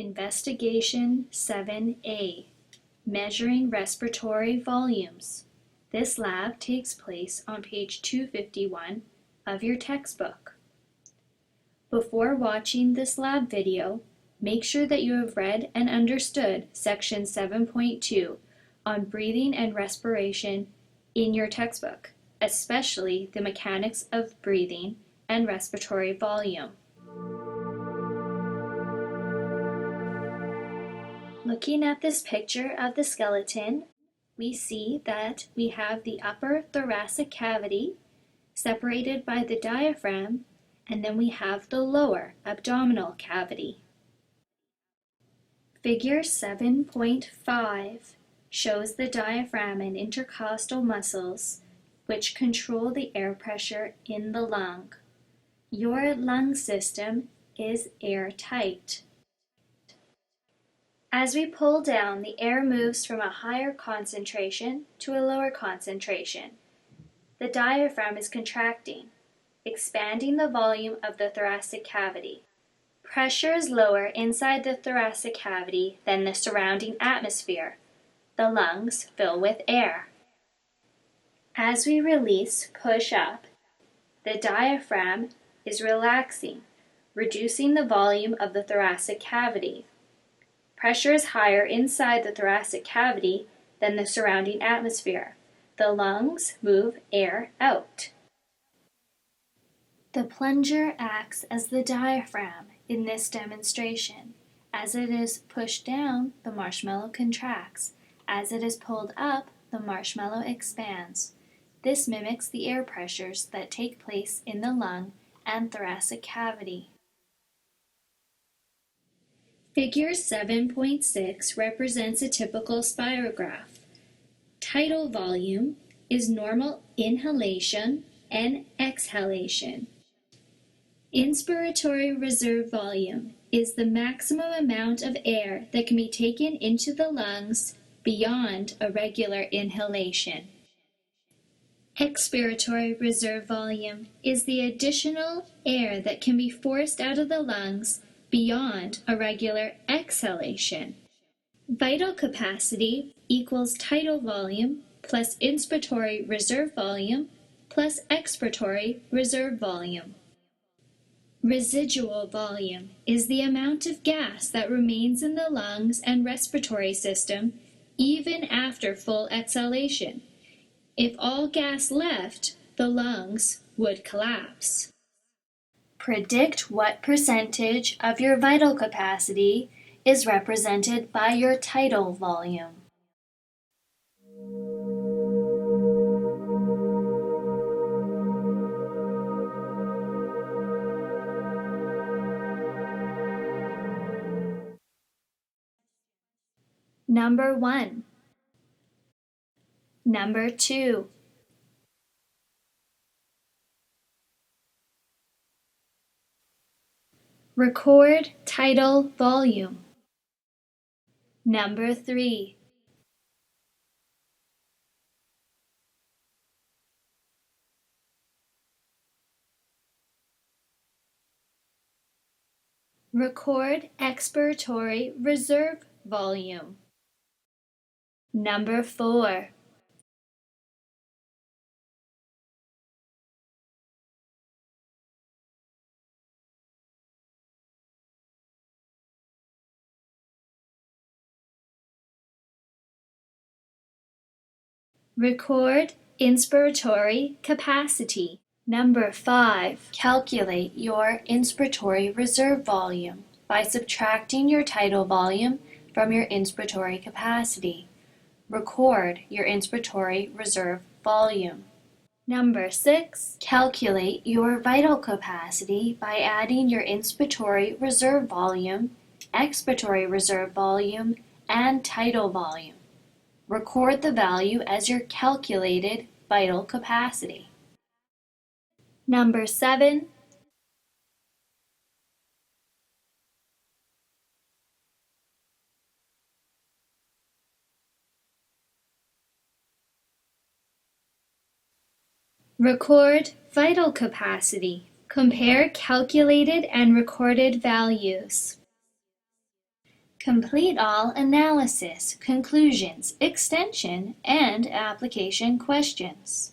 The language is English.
Investigation 7A, Measuring Respiratory Volumes. This lab takes place on page 251 of your textbook. Before watching this lab video, make sure that you have read and understood section 7.2 on breathing and respiration in your textbook, especially the mechanics of breathing and respiratory volume. Looking at this picture of the skeleton, we see that we have the upper thoracic cavity separated by the diaphragm, and then we have the lower abdominal cavity. Figure 7.5 shows the diaphragm and intercostal muscles which control the air pressure in the lung. Your lung system is airtight. As we pull down, the air moves from a higher concentration to a lower concentration. The diaphragm is contracting, expanding the volume of the thoracic cavity. Pressure is lower inside the thoracic cavity than the surrounding atmosphere. The lungs fill with air. As we release, push up, the diaphragm is relaxing, reducing the volume of the thoracic cavity. Pressure is higher inside the thoracic cavity than the surrounding atmosphere. The lungs move air out. The plunger acts as the diaphragm in this demonstration. As it is pushed down, the marshmallow contracts. As it is pulled up, the marshmallow expands. This mimics the air pressures that take place in the lung and thoracic cavity. Figure 7.6 represents a typical spirograph. Tidal volume is normal inhalation and exhalation. Inspiratory reserve volume is the maximum amount of air that can be taken into the lungs beyond a regular inhalation. Expiratory reserve volume is the additional air that can be forced out of the lungs beyond a regular exhalation. Vital capacity equals tidal volume plus inspiratory reserve volume plus expiratory reserve volume. Residual volume is the amount of gas that remains in the lungs and respiratory system even after full exhalation. If all gas left, the lungs would collapse. Predict what percentage of your vital capacity is represented by your tidal volume. Number 1. Number 2. Record tidal volume. Number 3. Record expiratory reserve volume. Number 4. Record inspiratory capacity. Number 5. Calculate your inspiratory reserve volume by subtracting your tidal volume from your inspiratory capacity. Record your inspiratory reserve volume. Number 6. Calculate your vital capacity by adding your inspiratory reserve volume, expiratory reserve volume, and tidal volume. Record the value as your calculated vital capacity. Number 7. Record vital capacity. Compare calculated and recorded values. Complete all analysis, conclusions, extension, and application questions.